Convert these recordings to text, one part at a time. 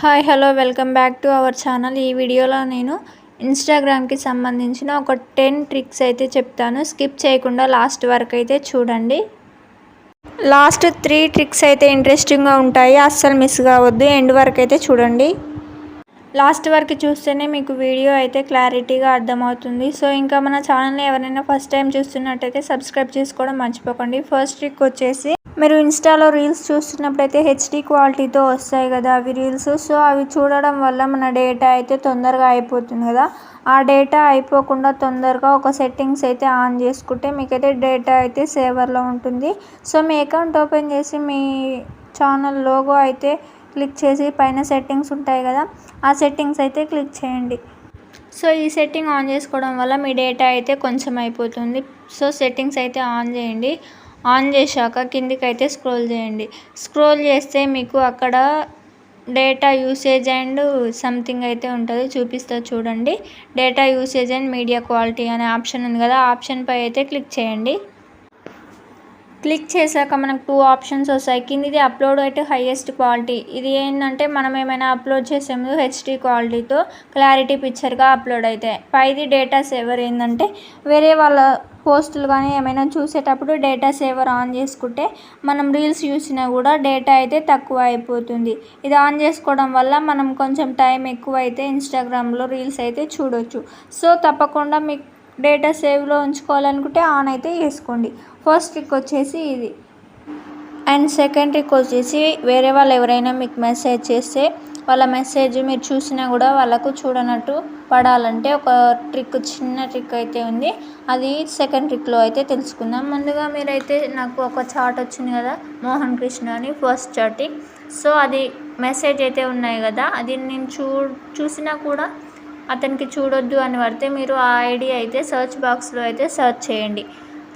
Hi hello welcome back to our channel. ఈ వీడియోలో నేను ఇన్స్టాగ్రామ్కి సంబంధించిన ఒక 10 ట్రిక్స్ అయితే చెప్తాను. స్కిప్ చేయకుండా లాస్ట్ వరకు అయితే చూడండి. లాస్ట్ 3 ట్రిక్స్ అయితే ఇంట్రెస్టింగ్గా ఉంటాయి, అస్సలు మిస్ కావద్దు. ఎండ్ వరకు అయితే చూడండి. లాస్ట్ వరకు చూస్తేనే మీకు వీడియో అయితే క్లారిటీగా అర్థమవుతుంది. సో ఇంకా మన ఛానల్ని ఎవరైనా ఫస్ట్ టైం చూస్తున్నట్టయితే సబ్స్క్రైబ్ చేసుకోవడం మర్చిపోకండి. ఫస్ట్ ట్రిక్ వచ్చేసి, మీరు ఇన్స్టాలో రీల్స్ చూస్తున్నప్పుడైతే హెచ్డి క్వాలిటీతో వస్తాయి కదా అవి రీల్స్. సో అవి చూడడం వల్ల మన డేటా అయితే తొందరగా అయిపోతుంది కదా. ఆ డేటా అయిపోకుండా తొందరగా ఒక సెట్టింగ్స్ అయితే ఆన్ చేసుకుంటే మీకైతే డేటా అయితే సేవర్లో ఉంటుంది. సో మీ అకౌంట్ ఓపెన్ చేసి మీ ఛానల్ లోగో అయితే క్లిక్ చేసి పైన సెట్టింగ్స్ ఉంటాయి కదా, ఆ సెట్టింగ్స్ అయితే క్లిక్ చేయండి. సో ఈ సెట్టింగ్ ఆన్ చేసుకోవడం వల్ల మీ డేటా అయితే కొంచెం అయిపోతుంది. సో సెట్టింగ్స్ అయితే ఆన్ చేయండి. ఆన్ చేశాక కిందికి అయితే స్క్రోల్ చేయండి. స్క్రోల్ చేస్తే మీకు అక్కడ డేటా యూసేజ్ అండ్ సంథింగ్ అయితే ఉంటుంది, చూపిస్తా చూడండి. Data usage and media quality అనే ఆప్షన్ ఉంది కదా, ఆ ఆప్షన్పై అయితే క్లిక్ చేయండి. క్లిక్ చేశాక మనకు 2 ఆప్షన్స్ వస్తాయి. కిందిది అప్లోడ్ అయితే హైయెస్ట్ క్వాలిటీ. ఇది ఏంటంటే మనం ఏమైనా అప్లోడ్ చేసే ముందు హెచ్డి క్వాలిటీతో క్లారిటీ పిక్చర్గా అప్లోడ్ అవుతాయి. పైది డేటా సేవర్ ఏంటంటే వేరే వాళ్ళ పోస్టులు కానీ ఏమైనా చూసేటప్పుడు డేటా సేవర్ ఆన్ చేసుకుంటే మనం రీల్స్ చూసినా కూడా డేటా అయితే తక్కువ అయిపోతుంది. ఇది ఆన్ చేసుకోవడం వల్ల మనం కొంచెం టైం ఎక్కువ అయితే ఇన్స్టాగ్రామ్లో రీల్స్ అయితే చూడొచ్చు. సో తప్పకుండా మీకు డేటా సేవ్లో ఉంచుకోవాలనుకుంటే ఆన్ అయితే చేసుకోండి. ఫస్ట్ ట్రిక్ వచ్చేసి ఇది. అండ్ సెకండ్ ట్రిక్ వచ్చేసి, వేరే వాళ్ళు ఎవరైనా మీకు మెసేజ్ చేస్తే వాళ్ళ మెసేజ్ మీరు చూసినా కూడా వాళ్ళకు చూడనట్టు పడాలంటే ఒక ట్రిక్, చిన్న ట్రిక్ అయితే ఉంది. అది సెకండ్ ట్రిక్లో అయితే తెలుసుకుందాం. ముందుగా మీరైతే నాకు ఒక చాట్ వచ్చింది కదా, మోహన్ కృష్ణ అని, ఫస్ట్ చాటింగ్. సో అది మెసేజ్ అయితే ఉన్నాయి కదా, అది నేను చూసినా కూడా అతనికి చూడొద్దు అని పడితే మీరు ఆ ఐడి అయితే సర్చ్ బాక్స్లో అయితే సెర్చ్ చేయండి.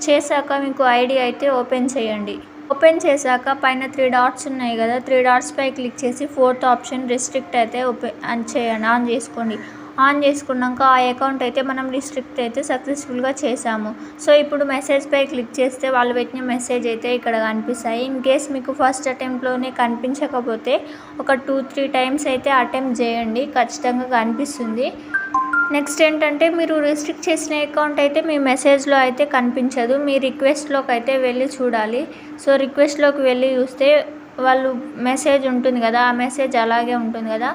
చేశాక మీకు ఐడి అయితే ఓపెన్ చేయండి. ఓపెన్ చేశాక పైన 3 డాట్స్ ఉన్నాయి కదా, 3 డాట్స్పై క్లిక్ చేసి 4th ఆప్షన్ రిస్ట్రిక్ట్ అయితే ఓపెన్ చేయండి, ఆన్ చేసుకోండి. ఆన్ చేసుకున్నాక ఆ అకౌంట్ అయితే మనం రిస్ట్రిక్ట్ అయితే సక్సెస్ఫుల్గా చేసాము. సో ఇప్పుడు మెసేజ్పై క్లిక్ చేస్తే వాళ్ళు పెట్టిన మెసేజ్ అయితే ఇక్కడ కనిపిస్తాయి. ఇన్ కేస్ మీకు ఫస్ట్ అటెంప్ట్లోనే కనిపించకపోతే ఒక 2-3 టైమ్స్ అయితే అటెంప్ట్ చేయండి, ఖచ్చితంగా కనిపిస్తుంది. నెక్స్ట్ ఏంటంటే, మీరు రిస్ట్రిక్ట్ చేసిన అకౌంట్ అయితే మీ మెసేజ్లో అయితే కనిపించదు, మీ రిక్వెస్ట్లోకి అయితే వెళ్ళి చూడాలి. సో రిక్వెస్ట్లోకి వెళ్ళి చూస్తే వాళ్ళు మెసేజ్ ఉంటుంది కదా, ఆ మెసేజ్ అలాగే ఉంటుంది కదా.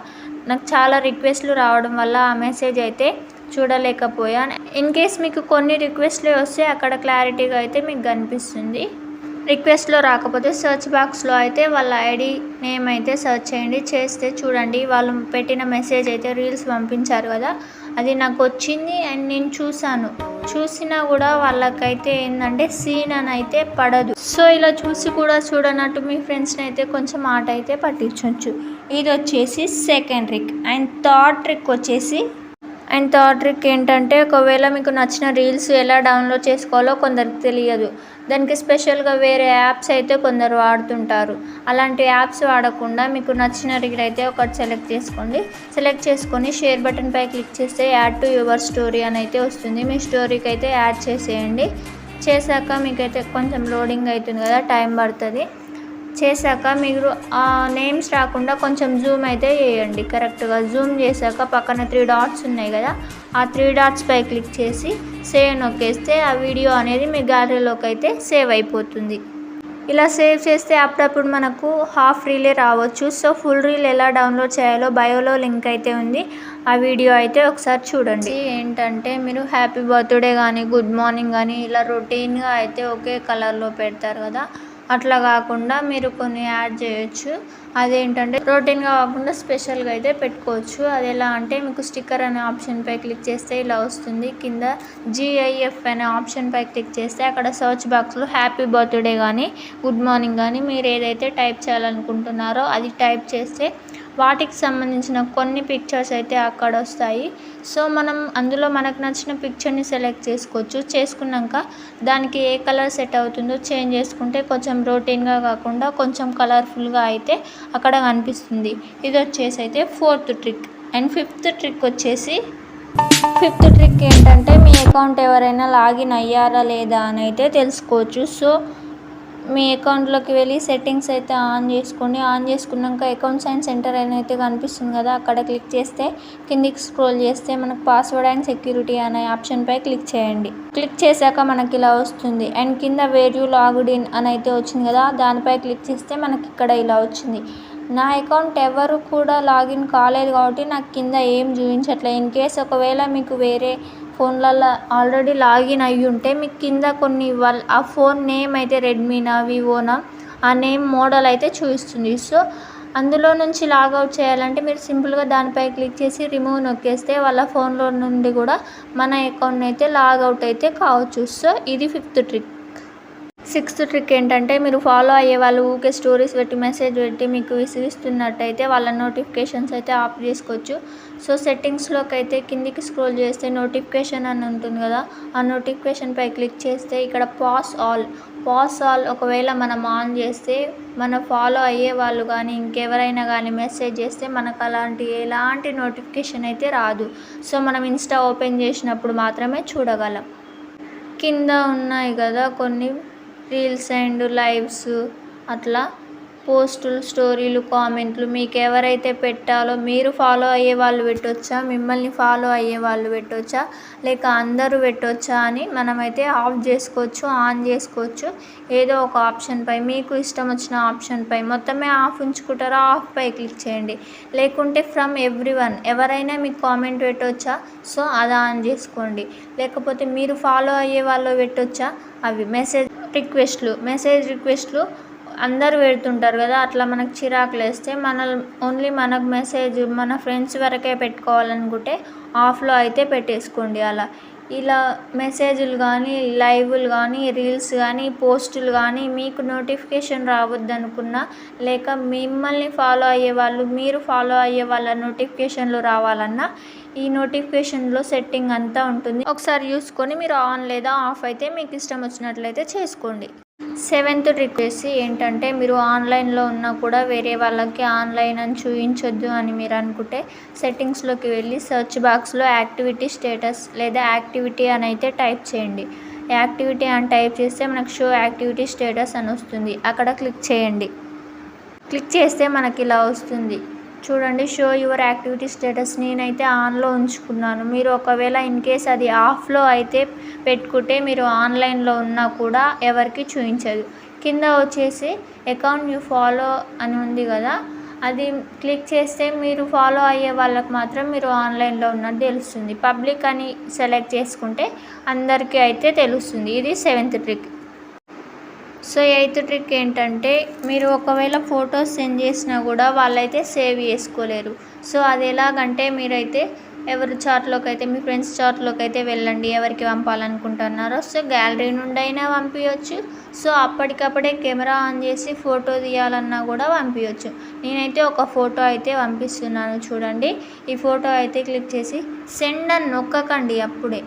నాకు చాలా రిక్వెస్ట్లు రావడం వల్ల ఆ మెసేజ్ అయితే చూడలేకపోయాను. ఇన్ కేస్ మీకు కొన్ని రిక్వెస్ట్లు వస్తే అక్కడ క్లారిటీగా అయితే మీకు కనిపిస్తుంది. రిక్వెస్ట్లో రాకపోతే సెర్చ్ బాక్స్లో అయితే వాళ్ళ ఐడి నేమ్ అయితే సెర్చ్ చేయండి. చేస్తే చూడండి వాళ్ళు పెట్టిన మెసేజ్ అయితే రీల్స్ పంపించారు కదా, అది నాకు వచ్చింది. అండ్ నేను చూసినా కూడా వాళ్ళకైతే ఏంటంటే సీన్ అని అయితే పడదు. సో ఇలా చూసి కూడా చూడనట్టు మీ ఫ్రెండ్స్ని అయితే కొంచెం ఆట అయితే పట్టించవచ్చు. ఇది వచ్చేసి second trick. And third trick ఏంటంటే, ఒకవేళ మీకు నచ్చిన రీల్స్ ఎలా డౌన్లోడ్ చేసుకోవాలో కొందరికి తెలియదు. దానికి స్పెషల్గా వేరే యాప్స్ అయితే కొందరు వాడుతుంటారు. అలాంటి యాప్స్ వాడకుండా మీకు నచ్చిన రీల్ అయితే ఒకటి సెలెక్ట్ చేసుకొని షేర్ బటన్పై క్లిక్ చేస్తే యాడ్ టు యువర్ స్టోరీ అని అయితే వస్తుంది. మీ స్టోరీకి అయితే యాడ్ చేసేయండి. చేశాక మీకైతే కొంచెం లోడింగ్ అవుతుంది కదా, టైం పడుతుంది. చేశాక మీరు ఆ నేమ్స్ రాకుండా కొంచెం జూమ్ అయితే చేయండి. కరెక్ట్గా జూమ్ చేశాక పక్కన 3 డాట్స్ ఉన్నాయి కదా, ఆ 3 డాట్స్పై క్లిక్ చేసి సేవ్ నొక్కేస్తే ఆ వీడియో అనేది మీ గ్యాలరీలోకి అయితే సేవ్ అయిపోతుంది. ఇలా సేవ్ చేస్తే అప్పుడప్పుడు మనకు హాఫ్ రీలే రావచ్చు. సో ఫుల్ రీల్ ఎలా డౌన్లోడ్ చేయాలో బయోలో లింక్ అయితే ఉంది, ఆ వీడియో అయితే ఒకసారి చూడండి. ఏంటంటే మీరు హ్యాపీ బర్త్డే కానీ గుడ్ మార్నింగ్ కానీ ఇలా రొటీన్గా అయితే ఒకే కలర్లో పెడతారు కదా, అట్లా కాకుండా మీరు కొన్ని యాడ్ చేయొచ్చు. అదేంటంటే రొటీన్గా కాకుండా స్పెషల్గా అయితే పెట్టుకోవచ్చు. అది ఎలా అంటే, మీకు స్టిక్కర్ అనే ఆప్షన్పై క్లిక్ చేస్తే ఇలా వస్తుంది. కింద GIF అనే ఆప్షన్పై క్లిక్ చేస్తే అక్కడ సర్చ్ బాక్స్లో హ్యాపీ బర్త్డే కానీ గుడ్ మార్నింగ్ కానీ మీరు ఏదైతే టైప్ చేయాలనుకుంటున్నారో అది టైప్ చేస్తే వాటికి సంబంధించిన కొన్ని పిక్చర్స్ అయితే అక్కడ వస్తాయి. సో మనం అందులో మనకు నచ్చిన పిక్చర్ని సెలెక్ట్ చేసుకోవచ్చు. చేసుకున్నాక దానికి ఏ కలర్ సెట్ అవుతుందో చేంజ్ చేసుకుంటే కొంచెం రొటీన్గా కాకుండా కొంచెం కలర్ఫుల్గా అయితే అక్కడ కనిపిస్తుంది. ఇది వచ్చేసి అయితే 4th trick. And 5th trick వచ్చేసి, 5th ట్రిక్ ఏంటంటే, మీ అకౌంట్ ఎవరైనా లాగిన్ అయ్యారా లేదా అని అయితే తెలుసుకోవచ్చు. సో మీ అకౌంట్లోకి వెళ్ళి సెట్టింగ్స్ అయితే ఆన్ చేసుకోండి. ఆన్ చేసుకున్నాక అకౌంట్స్ అండ్ సెంటర్ అని అయితే కనిపిస్తుంది కదా, అక్కడ క్లిక్ చేస్తే కిందికి స్క్రోల్ చేస్తే మనకు పాస్వర్డ్ అండ్ సెక్యూరిటీ అనే ఆప్షన్పై క్లిక్ చేయండి. క్లిక్ చేశాక మనకి ఇలా వస్తుంది. అండ్ కింద వేర్ యూ లాగ్డ్ ఇన్ అని అయితే వచ్చింది కదా, దానిపై క్లిక్ చేస్తే మనకి ఇక్కడ ఇలా వచ్చింది. నా అకౌంట్ ఎవరు కూడా లాగిన్ కాలేదు కాబట్టి నాకు కింద ఏం చూపించట్లేదు. ఇన్ కేస్ ఒకవేళ మీకు వేరే ఫోన్లలో ఆల్రెడీ లాగిన్ అయ్యి ఉంటే మీకు కింద కొన్ని ఆ ఫోన్ నేమ్ అయితే రెడ్మీనా వివోనా ఆ నేమ్ మోడల్ అయితే చూపిస్తుంది. సో అందులో నుంచి లాగౌట్ చేయాలంటే మీరు సింపుల్గా దానిపై క్లిక్ చేసి రిమూవ్ నొక్కేస్తే వాళ్ళ ఫోన్లో నుండి కూడా మన అకౌంట్ అయితే లాగౌట్ అయితే కావచ్చు. సో ఇది 5th ట్రిక్. 6th ట్రిక్ ఏంటంటే, మీరు ఫాలో అయ్యే వాళ్ళు ఊకే స్టోరీస్ పెట్టి మెసేజ్ పెట్టి మీకు విసిగిస్తున్నట్టయితే వాళ్ళ నోటిఫికేషన్స్ అయితే ఆఫ్ చేసుకోవచ్చు. సో సెట్టింగ్స్లోకి అయితే కిందికి స్క్రోల్ చేస్తే నోటిఫికేషన్ అని ఉంటుంది కదా, ఆ నోటిఫికేషన్పై క్లిక్ చేస్తే ఇక్కడ పాస్ ఆల్ ఒకవేళ మనం ఆన్ చేస్తే మన ఫాలో అయ్యే వాళ్ళు కానీ ఇంకెవరైనా కానీ మెసేజ్ చేస్తే మనకు ఎలాంటి నోటిఫికేషన్ అయితే రాదు. సో మనం ఇన్స్టా ఓపెన్ చేసినప్పుడు మాత్రమే చూడగలం. కింద ఉన్నాయి కదా కొన్ని రీల్స్ అండ్ లైవ్స్, అట్లా పోస్టులు, స్టోరీలు, కామెంట్లు మీకు ఎవరైతే పెట్టాలో మీరు ఫాలో అయ్యే వాళ్ళు పెట్టొచ్చా, మిమ్మల్ని ఫాలో అయ్యే వాళ్ళు పెట్టొచ్చా, లేక అందరూ పెట్టొచ్చా అని మనమైతే ఆఫ్ చేసుకోవచ్చు, ఆన్ చేసుకోవచ్చు. ఏదో ఒక ఆప్షన్పై మీకు ఇష్టం వచ్చిన ఆప్షన్పై మొత్తమే ఆఫ్ ఉంచుకుంటారా, ఆఫ్పై క్లిక్ చేయండి. లేకుంటే ఫ్రమ్ ఎవ్రీవన్ ఎవరైనా మీకు కామెంట్ పెట్టొచ్చా, సో అది ఆన్ చేసుకోండి. లేకపోతే మీరు ఫాలో అయ్యే వాళ్ళు పెట్టొచ్చా, అవి మెసేజ్ రిక్వెస్ట్లు అందరూ పెడుతుంటారు కదా, అట్లా మనకు చిరాకులు వేస్తే ఓన్లీ మనకు మెసేజ్ మన ఫ్రెండ్స్ వరకే పెట్టుకోవాలనుకుంటే ఆఫ్లో అయితే పెట్టేసుకోండి. ఇలా మెసేజ్లు కానీ లైవ్లు కానీ రీల్స్ కానీ పోస్టులు కానీ మీకు నోటిఫికేషన్ రావద్దనుకున్నా, లేక మిమ్మల్ని ఫాలో అయ్యే వాళ్ళు మీరు ఫాలో అయ్యే వాళ్ళ నోటిఫికేషన్లు రావాలన్నా ఈ నోటిఫికేషన్లో సెట్టింగ్ అంతా ఉంటుంది. ఒకసారి చూసుకొని మీరు ఆన్ లేదా ఆఫ్ అయితే మీకు ఇష్టం వచ్చినట్లయితే చేసుకోండి. 7th ట్రిక్ ఏంటంటే, మీరు ఆన్లైన్లో ఉన్నా కూడా వేరే వాళ్ళకి ఆన్లైన్ అని చూపించొద్దు అని మీరు అనుకుంటే సెట్టింగ్స్లోకి వెళ్ళి సెర్చ్ బాక్స్లో యాక్టివిటీ స్టేటస్ లేదా యాక్టివిటీ అని అయితే టైప్ చేయండి. యాక్టివిటీ అని టైప్ చేస్తే మనకు షో యాక్టివిటీ స్టేటస్ అని వస్తుంది. అక్కడ క్లిక్ చేయండి. క్లిక్ చేస్తే మనకి ఇలా వస్తుంది చూడండి, షో యువర్ యాక్టివిటీ స్టేటస్. నేనైతే ఆన్లో ఉంచుకున్నాను. మీరు ఒకవేళ ఇన్ కేస్ అది ఆఫ్లో అయితే పెట్టుకుంటే మీరు ఆన్లైన్లో ఉన్నా కూడా ఎవరికి చూపించదు. కింద వచ్చేసి అకౌంట్ యూ ఫాలో అని ఉంది కదా, అది క్లిక్ చేస్తే మీరు ఫాలో అయ్యే వాళ్ళకి మాత్రం మీరు ఆన్లైన్లో ఉన్నది తెలుస్తుంది. పబ్లిక్ అని సెలెక్ట్ చేసుకుంటే అందరికీ అయితే తెలుస్తుంది. ఇది 7th trick. So 8th trick ఏంటంటే, మీరు ఒకవేళ ఫొటోస్ సెండ్ చేసినా కూడా వాళ్ళైతే సేవ్ చేసుకోలేరు. సో అది ఎలాగంటే, మీరైతే ఎవరి చాట్లోకి అయితే మీ ఫ్రెండ్స్ చాట్లోకి అయితే వెళ్ళండి, ఎవరికి పంపాలనుకుంటున్నారో. సో గ్యాలరీ నుండి అయినా పంపించవచ్చు. సో అప్పటికప్పుడే కెమెరా ఆన్ చేసి ఫోటో తీయాలన్నా కూడా పంపించవచ్చు. నేనైతే ఒక ఫోటో అయితే పంపిస్తున్నాను చూడండి. ఈ ఫోటో అయితే క్లిక్ చేసి సెండ్ అని నొక్కకండి. అప్పుడే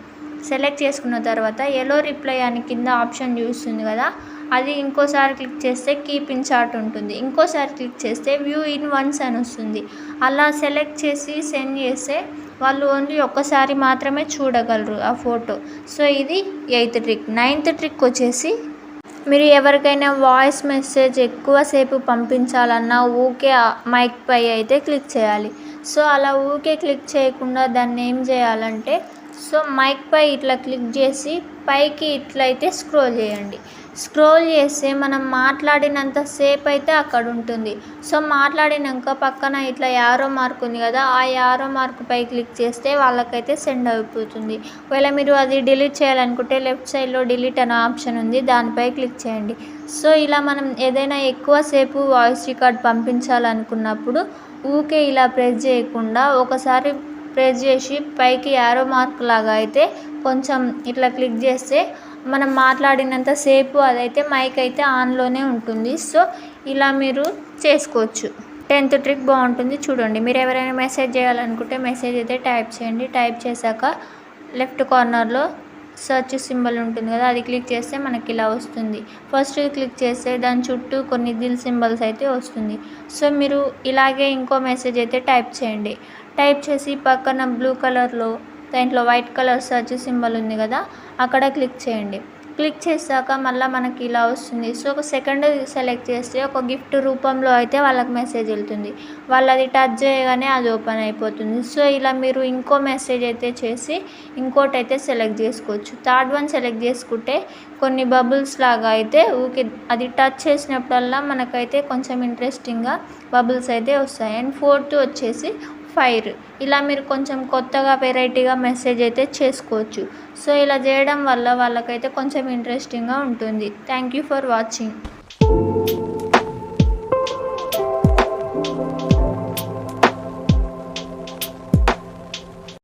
సెలెక్ట్ చేసుకున్న తర్వాత ఎలో రిప్లై అని కింద ఆప్షన్ చూస్తుంది కదా, అది ఇంకోసారి క్లిక్ చేస్తే కీప్ ఇన్ చాట్ ఉంటుంది. ఇంకోసారి క్లిక్ చేస్తే వ్యూ ఇన్ వన్స్ అని వస్తుంది. అలా సెలెక్ట్ చేసి సెండ్ చేస్తే వాళ్ళు ఓన్లీ ఒక్కసారి మాత్రమే చూడగలరు ఆ ఫోటో. సో ఇది 8th ట్రిక్. 9th ట్రిక్ వచ్చేసి, మీరు ఎవరికైనా వాయిస్ మెసేజ్ ఎక్కువసేపు పంపించాలన్నా ఊకే మైక్ పై అయితే క్లిక్ చేయాలి. సో అలా ఊకే క్లిక్ చేయకుండా దాన్ని ఏం చేయాలంటే, సో మైక్ పై ఇట్లా క్లిక్ చేసి పైకి ఇట్లయితే స్క్రోల్ చేయండి. స్క్రోల్ చేస్తే మనం మాట్లాడినంత సేపు అయితే అక్కడ ఉంటుంది. సో మాట్లాడినాక పక్కన ఇట్లా యారో మార్క్ ఉంది కదా, ఆ యారో మార్క్ పై క్లిక్ చేస్తే వాళ్ళకైతే సెండ్ అయిపోతుంది. ఒకవేళ మీరు అది డిలీట్ చేయాలనుకుంటే లెఫ్ట్ సైడ్లో డిలీట్ అనే ఆప్షన్ ఉంది, దానిపై క్లిక్ చేయండి. సో ఇలా మనం ఏదైనా ఎక్కువసేపు వాయిస్ రికార్డ్ పంపించాలనుకున్నప్పుడు ఊకే ఇలా ప్రెస్ చేయకుండా ఒకసారి ప్రెస్ చేసి పైకి యారో మార్క్ లాగా అయితే కొంచెం ఇట్లా క్లిక్ చేస్తే మనం మాట్లాడినంత సేపు అదైతే మైక్ అయితే ఆన్లోనే ఉంటుంది. సో ఇలా మీరు చేసుకోవచ్చు. 10th ట్రిక్ బాగుంటుంది చూడండి. మీరు ఎవరైనా మెసేజ్ చేయాలనుకుంటే మెసేజ్ అయితే టైప్ చేయండి. టైప్ చేశాక లెఫ్ట్ కార్నర్లో సెర్చ్ సింబల్ ఉంటుంది కదా, అది క్లిక్ చేస్తే మనకి ఇలా వస్తుంది. ఫస్ట్ క్లిక్ చేస్తే దాని చుట్టూ కొన్ని దిల్ సింబల్స్ అయితే వస్తుంది. సో మీరు ఇలాగే ఇంకో మెసేజ్ అయితే టైప్ చేయండి. టైప్ చేసి పక్కన బ్లూ కలర్లో దాంట్లో వైట్ కలర్ సెర్చ్ సింబల్ ఉంది కదా, అక్కడ క్లిక్ చేయండి. క్లిక్ చేశాక మళ్ళీ మనకి ఇలా వస్తుంది. సో సెకండ్ సెలెక్ట్ చేస్తే ఒక గిఫ్ట్ రూపంలో అయితే వాళ్ళకి మెసేజ్ వెళ్తుంది. వాళ్ళు అది టచ్ చేయగానే అది ఓపెన్ అయిపోతుంది. సో ఇలా మీరు ఇంకో మెసేజ్ అయితే చేసి ఇంకోటి అయితే సెలెక్ట్ చేసుకోవచ్చు. థర్డ్ వన్ సెలెక్ట్ చేసుకుంటే కొన్ని బబుల్స్ లాగా అయితే ఊకే అది టచ్ చేసినప్పుడల్లా మనకైతే కొంచెం ఇంట్రెస్టింగ్గా బబుల్స్ అయితే వస్తాయి. అండ్ ఫోర్త్ వచ్చేసి ఫైర్. ఇలా మీరు కొంచెం కొత్తగా వెరైటీగా మెసేజ్ అయితే చేసుకోవచ్చు. సో ఇలా చేయడం వల్ల వాళ్ళకైతే కొంచెం ఇంట్రెస్టింగ్గా ఉంటుంది. Thank you for watching.